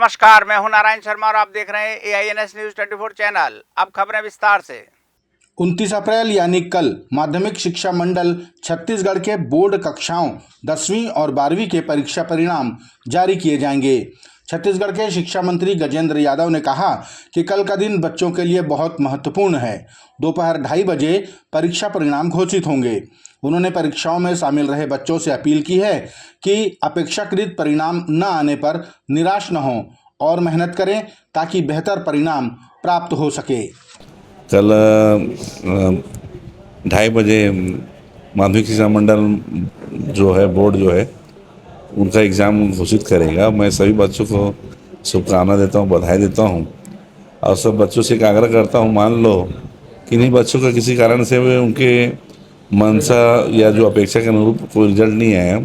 नमस्कार, मैं हूं नारायण शर्मा और आप देख रहे हैं AINS न्यूज 24 चैनल। अब खबरें विस्तार से। 29 अप्रैल यानी कल माध्यमिक शिक्षा मंडल छत्तीसगढ़ के बोर्ड कक्षाओं 10वीं और 12वीं के परीक्षा परिणाम जारी किए जाएंगे। छत्तीसगढ़ के शिक्षा मंत्री गजेंद्र यादव ने कहा कि कल का दिन बच्चों के लिए बहुत महत्वपूर्ण है। दोपहर 2:30 बजे परीक्षा परिणाम घोषित होंगे। उन्होंने परीक्षाओं में शामिल रहे बच्चों से अपील की है कि अपेक्षाकृत परिणाम न आने पर निराश न हों और मेहनत करें ताकि बेहतर परिणाम प्राप्त हो सके। कल 2:30 बजे माध्यमिक शिक्षा मंडल जो है बोर्ड जो है उनका एग्ज़ाम घोषित करेगा। मैं सभी बच्चों को शुभकामना देता हूँ, बधाई देता हूँ और सब बच्चों से एक आग्रह करता हूँ, मान लो कि नहीं बच्चों का किसी कारण से वे उनके मनसा या जो अपेक्षा के अनुरूप कोई रिजल्ट नहीं आया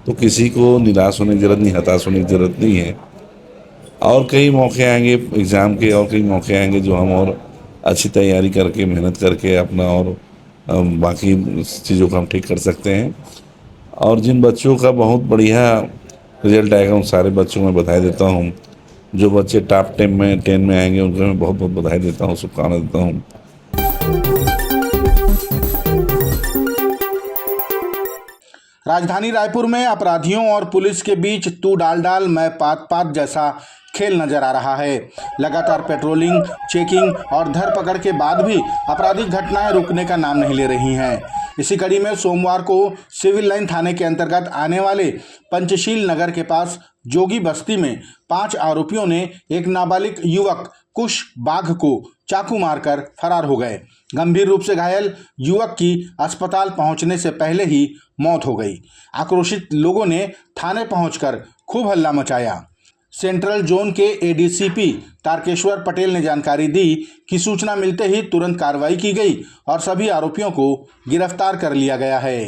तो किसी को निराश होने की ज़रूरत नहीं, हताश होने की ज़रूरत नहीं है। और कई मौके आएंगे एग्ज़ाम के, और कई मौके आएंगे जो हम और अच्छी तैयारी करके मेहनत करके अपना और बाकी चीज़ों को हम ठीक कर सकते हैं। और जिन बच्चों का बहुत बढ़िया रिजल्ट आएगा उन सारे बच्चों को मैं बधाई देता हूँ। जो बच्चे टॉप 10 में आएंगे उनको मैं बहुत बहुत बधाई देता हूँ, शुभकामना देता हूँ। राजधानी रायपुर में अपराधियों और पुलिस के बीच तू डाल डाल मैं पात पात जैसा खेल नजर आ रहा है। लगातार पेट्रोलिंग, चेकिंग और धरपकड़ के बाद भी आपराधिक घटनाएं रुकने का नाम नहीं ले रही हैं। इसी कड़ी में सोमवार को सिविल लाइन थाने के अंतर्गत आने वाले पंचशील नगर के पास जोगी बस्ती में 5 आरोपियों ने एक नाबालिग युवक कुश बाघ को चाकू मारकर फरार हो गए। गंभीर रूप से घायल युवक की अस्पताल पहुंचने से पहले ही मौत हो गई। आक्रोशित लोगों ने थाने पहुंचकर खूब हल्ला मचाया। सेंट्रल जोन के ADCP तारकेश्वर पटेल ने जानकारी दी कि सूचना मिलते ही तुरंत कार्रवाई की गई और सभी आरोपियों को गिरफ्तार कर लिया गया है।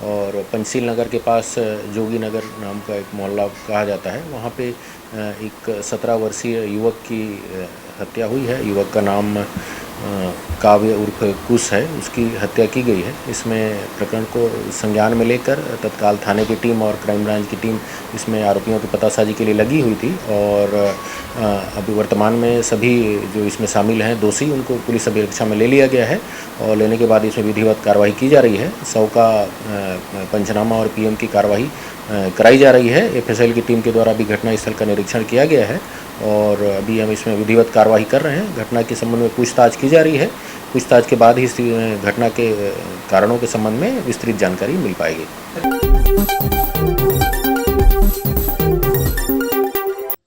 और पंचशील नगर के पास जोगी नगर नाम का एक मोहल्ला कहा जाता है, वहाँ पे एक 17 वर्षीय युवक की हत्या हुई है। युवक का नाम काव्य उर्फ कुश है, उसकी हत्या की गई है। इसमें प्रकरण को संज्ञान में लेकर तत्काल थाने की टीम और क्राइम ब्रांच की टीम इसमें आरोपियों की पतासाजी के लिए लगी हुई थी और अभी वर्तमान में सभी जो इसमें शामिल हैं दोषी उनको पुलिस अभिरक्षा में ले लिया गया है और लेने के बाद इसमें विधिवत कार्रवाई की जा रही है। 100 का पंचनामा और PM की कार्रवाई कराई जा रही है। FSL की टीम के द्वारा भी घटनास्थल का निरीक्षण किया गया है और अभी हम इसमें विधिवत कार्रवाई कर रहे हैं। घटना के संबंध में पूछताछ की जा रही है। पूछताछ के बाद ही इस घटना के कारणों के संबंध में विस्तृत जानकारी मिल पाएगी।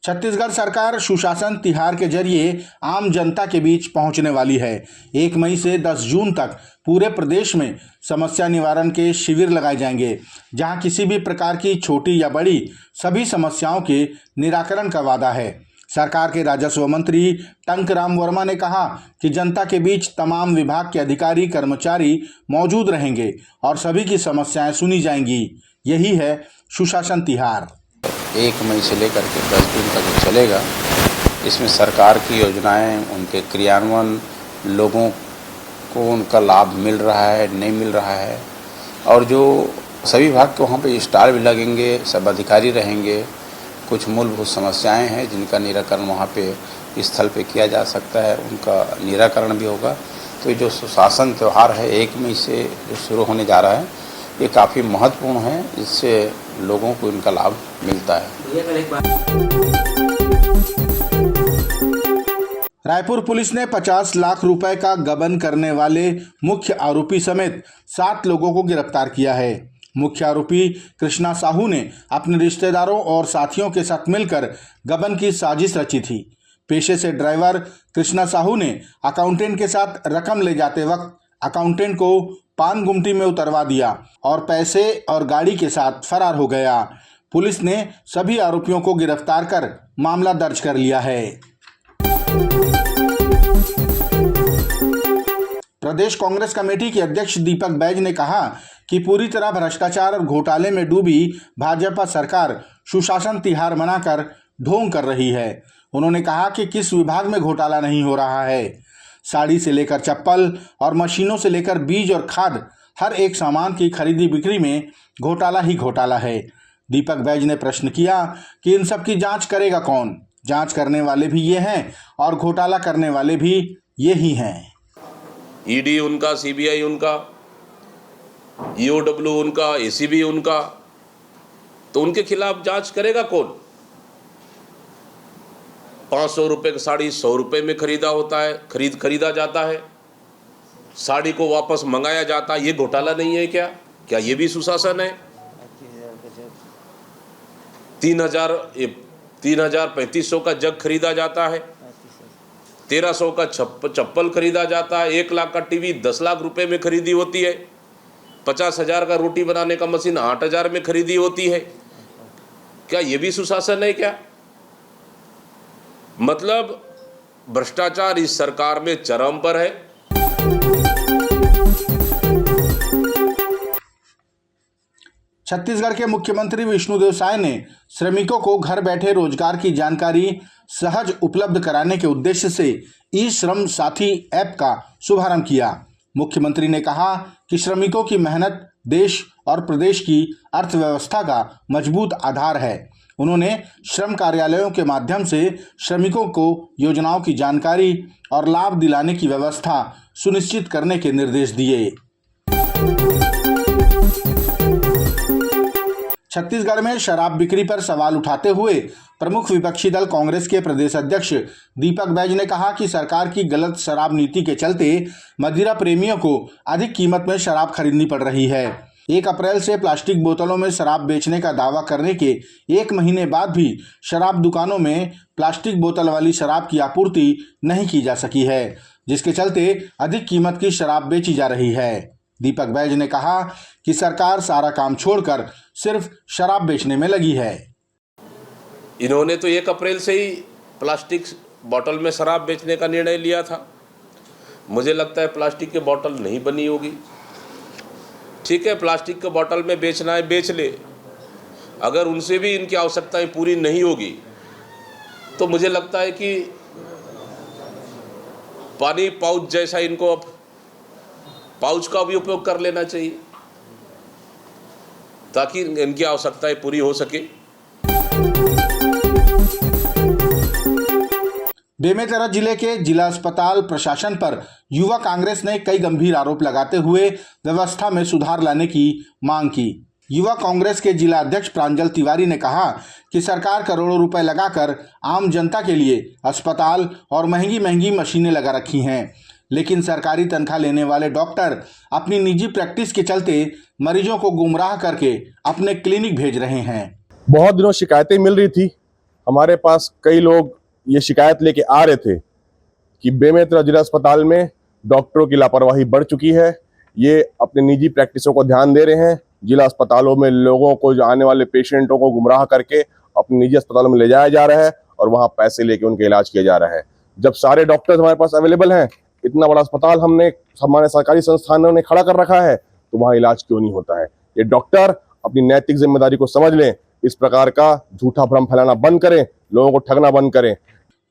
छत्तीसगढ़ सरकार सुशासन तिहार के जरिए आम जनता के बीच पहुंचने वाली है। 1 मई से 10 जून तक पूरे प्रदेश में समस्या निवारण के शिविर लगाए जाएंगे, जहां किसी भी प्रकार की छोटी या बड़ी सभी समस्याओं के निराकरण का वादा है। सरकार के राजस्व मंत्री टंकराम वर्मा ने कहा कि जनता के बीच तमाम विभाग के अधिकारी कर्मचारी मौजूद रहेंगे और सभी की समस्याएं सुनी जाएंगी। यही है सुशासन तिहार। 1 मई से लेकर के 10 जून तक चलेगा। इसमें सरकार की योजनाएं, उनके क्रियान्वयन, लोगों को उनका लाभ मिल रहा है नहीं मिल रहा है और जो सभी विभाग के वहाँ पे स्टार भी लगेंगे, सब अधिकारी रहेंगे। कुछ मूलभूत समस्याएं हैं जिनका निराकरण वहाँ पे स्थल पे किया जा सकता है, उनका निराकरण भी होगा। तो ये जो सुशासन त्यौहार है 1 मई से जो शुरू होने जा रहा है ये काफ़ी महत्वपूर्ण है, इससे लोगों को इनका लाभ मिलता है। रायपुर पुलिस ने 50 लाख रुपए का गबन करने वाले मुख्य आरोपी समेत 7 लोगों को गिरफ्तार किया है। मुख्य आरोपी कृष्णा साहू ने अपने रिश्तेदारों और साथियों के साथ मिलकर गबन की साजिश रची थी। पेशे से ड्राइवर कृष्णा साहू ने अकाउंटेंट के साथ रकम ले जाते वक्त अकाउंटेंट को पान गुमटी में उतरवा दिया और पैसे और गाड़ी के साथ फरार हो गया। पुलिस ने सभी आरोपियों को गिरफ्तार कर मामला दर्ज कर लिया है। प्रदेश कांग्रेस कमेटी के अध्यक्ष दीपक बैज ने कहा कि पूरी तरह भ्रष्टाचार और घोटाले में डूबी भाजपा सरकार सुशासन तिहार मनाकर ढोंग कर रही है। उन्होंने कहा कि किस विभाग में घोटाला नहीं हो रहा है। साड़ी से लेकर चप्पल और मशीनों से लेकर बीज और खाद, हर एक सामान की खरीदी बिक्री में घोटाला ही घोटाला है। दीपक बैज ने प्रश्न किया कि इन सब की जांच करेगा कौन? जांच करने वाले भी ये हैं और घोटाला करने वाले भी ये ही हैं। ईडी उनका, सीबीआई उनका, ईओडब्ल्यू उनका, एसीबी उनका, तो उनके खिलाफ जांच करेगा कौन? 500 रुपये की साड़ी 100 रुपये में खरीदा होता है, खरीदा जाता है, साड़ी को वापस मंगाया जाता है। ये घोटाला नहीं है क्या? क्या ये भी सुशासन है? 3500 का जग खरीदा जाता है, 1300 का चप्पल खरीदा जाता है, 1 लाख का टीवी 10 लाख रुपए में खरीदी होती है, 50,000 का रोटी बनाने का मशीन 8,000 में खरीदी होती है। क्या ये भी सुशासन है क्या? मतलब भ्रष्टाचार इस सरकार में चरम पर है। छत्तीसगढ़ के मुख्यमंत्री विष्णुदेव साय ने श्रमिकों को घर बैठे रोजगार की जानकारी सहज उपलब्ध कराने के उद्देश्य से ई श्रम साथी ऐप का शुभारंभ किया। मुख्यमंत्री ने कहा कि श्रमिकों की मेहनत देश और प्रदेश की अर्थव्यवस्था का मजबूत आधार है। उन्होंने श्रम कार्यालयों के माध्यम से श्रमिकों को योजनाओं की जानकारी और लाभ दिलाने की व्यवस्था सुनिश्चित करने के निर्देश दिए। छत्तीसगढ़ में शराब बिक्री पर सवाल उठाते हुए प्रमुख विपक्षी दल कांग्रेस के प्रदेश अध्यक्ष दीपक बैज ने कहा कि सरकार की गलत शराब नीति के चलते मदिरा प्रेमियों को अधिक कीमत में शराब खरीदनी पड़ रही है। 1 अप्रैल से प्लास्टिक बोतलों में शराब बेचने का दावा करने के 1 महीने बाद भी शराब दुकानों में प्लास्टिक बोतल वाली शराब की आपूर्ति नहीं की जा सकी है, जिसके चलते अधिक कीमत की शराब बेची जा रही है। दीपक बैज ने कहा कि सरकार सारा काम छोड़कर सिर्फ शराब बेचने में लगी है। इन्होंने तो 1 अप्रैल से ही प्लास्टिक बोतल में शराब बेचने का निर्णय लिया था। मुझे लगता है प्लास्टिक की बोतल नहीं बनी होगी। ठीक है, प्लास्टिक के बोतल में बेचना है बेच ले। अगर उनसे भी इनकी आवश्यकताएं पूरी नहीं होगी तो मुझे लगता है कि पानी पाउच जैसा इनको अब पाउच का भी उपयोग कर लेना चाहिए ताकि इनकी आवश्यकताएं पूरी हो सके। बेमेतरा जिले के जिला अस्पताल प्रशासन पर युवा कांग्रेस ने कई गंभीर आरोप लगाते हुए व्यवस्था में सुधार लाने की मांग की। युवा कांग्रेस के जिला अध्यक्ष प्रांजल तिवारी ने कहा कि सरकार करोड़ों रुपए लगाकर आम जनता के लिए अस्पताल और महंगी महंगी मशीनें लगा रखी हैं, लेकिन सरकारी तनख्वाह लेने वाले डॉक्टर अपनी निजी प्रैक्टिस के चलते मरीजों को गुमराह करके अपने क्लिनिक भेज रहे हैं। बहुत दिनों शिकायतें मिल रही थी। हमारे पास कई लोग ये शिकायत लेके आ रहे थे कि बेमेतरा जिला अस्पताल में डॉक्टरों की लापरवाही बढ़ चुकी है। ये अपने निजी प्रैक्टिसों को ध्यान दे रहे हैं। जिला अस्पतालों में लोगों को, जो आने वाले पेशेंटों को गुमराह करके अपने निजी अस्पतालों में ले जाया जा रहा है और वहाँ पैसे लेके उनका इलाज किया जा रहा है। जब सारे डॉक्टर्स हमारे पास अवेलेबल हैं, इतना बड़ा अस्पताल हमारे सरकारी संस्थानों ने खड़ा कर रखा है, तो वहाँ इलाज क्यों नहीं होता है? ये डॉक्टर अपनी नैतिक जिम्मेदारी को समझ लें, इस प्रकार का झूठा भ्रम फैलाना बंद करें, लोगों को ठगना बंद करें।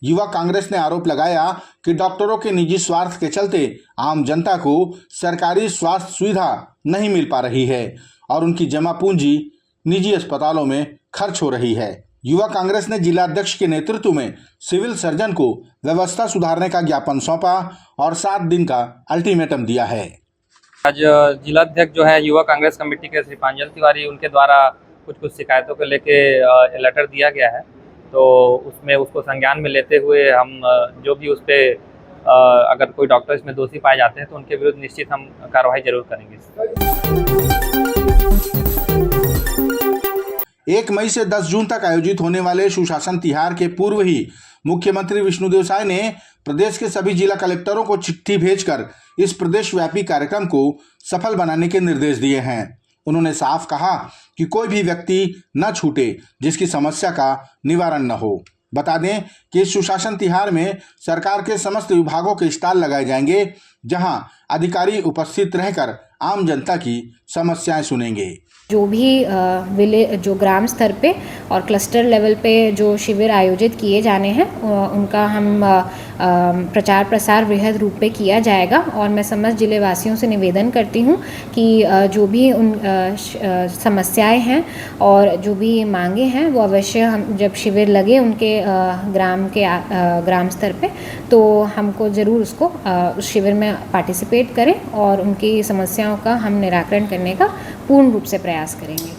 युवा कांग्रेस ने आरोप लगाया कि डॉक्टरों के निजी स्वार्थ के चलते आम जनता को सरकारी स्वास्थ्य सुविधा नहीं मिल पा रही है और उनकी जमा पूंजी निजी अस्पतालों में खर्च हो रही है। युवा कांग्रेस ने जिला अध्यक्ष के नेतृत्व में सिविल सर्जन को व्यवस्था सुधारने का ज्ञापन सौंपा और 7 दिन का अल्टीमेटम दिया है। आज जिला अध्यक्ष जो है युवा कांग्रेस कमेटी के श्री प्रांजल तिवारी, उनके द्वारा कुछ शिकायतों को लेके लेटर दिया गया है, तो उसमें उसको संज्ञान में लेते हुए हम जो भी उस पर अगर कोई डॉक्टर इसमें दोषी पाए जाते हैं तो उनके विरुद्ध निश्चित हम कार्रवाई जरूर करेंगे। 1 मई से 10 जून तक आयोजित होने वाले सुशासन तिहार के पूर्व ही मुख्यमंत्री विष्णुदेव साय ने प्रदेश के सभी जिला कलेक्टरों को चिट्ठी भेजकर इस प्रदेश व्यापी कार्यक्रम को सफल बनाने के निर्देश दिए हैं। उन्होंने साफ कहा कि कोई भी व्यक्ति न छूटे जिसकी समस्या का निवारण न हो। बता दें कि इस सुशासन तिहार में सरकार के समस्त विभागों के स्टॉल लगाए जाएंगे, जहां अधिकारी उपस्थित रहकर आम जनता की समस्याएं सुनेंगे। जो भी जो ग्राम स्तर पे और क्लस्टर लेवल पे जो शिविर आयोजित किए जाने हैं उनका हम प्रचार प्रसार वृहद रूप पे किया जाएगा। और मैं समस्त जिले वासियों से निवेदन करती हूँ कि जो भी उन समस्याएं हैं और जो भी मांगे हैं वो अवश्य हम जब शिविर लगे उनके ग्राम स्तर पे तो हमको ज़रूर उसको उस शिविर में पार्टिसिपेट करें और उनकी समस्याओं का हम निराकरण करने का पूर्ण रूप से प्रयास करेंगे।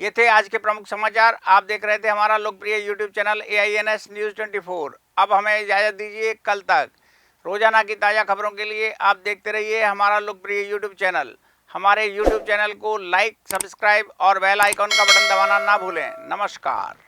ये थे आज के प्रमुख समाचार। आप देख रहे थे हमारा लोकप्रिय यूट्यूब चैनल AINS न्यूज़ 24। अब हमें इजाज़त दीजिए, कल तक रोजाना की ताज़ा खबरों के लिए आप देखते रहिए हमारा लोकप्रिय यूट्यूब चैनल। हमारे यूट्यूब चैनल को लाइक, सब्सक्राइब और बेल आइकॉन का बटन दबाना ना भूलें। नमस्कार।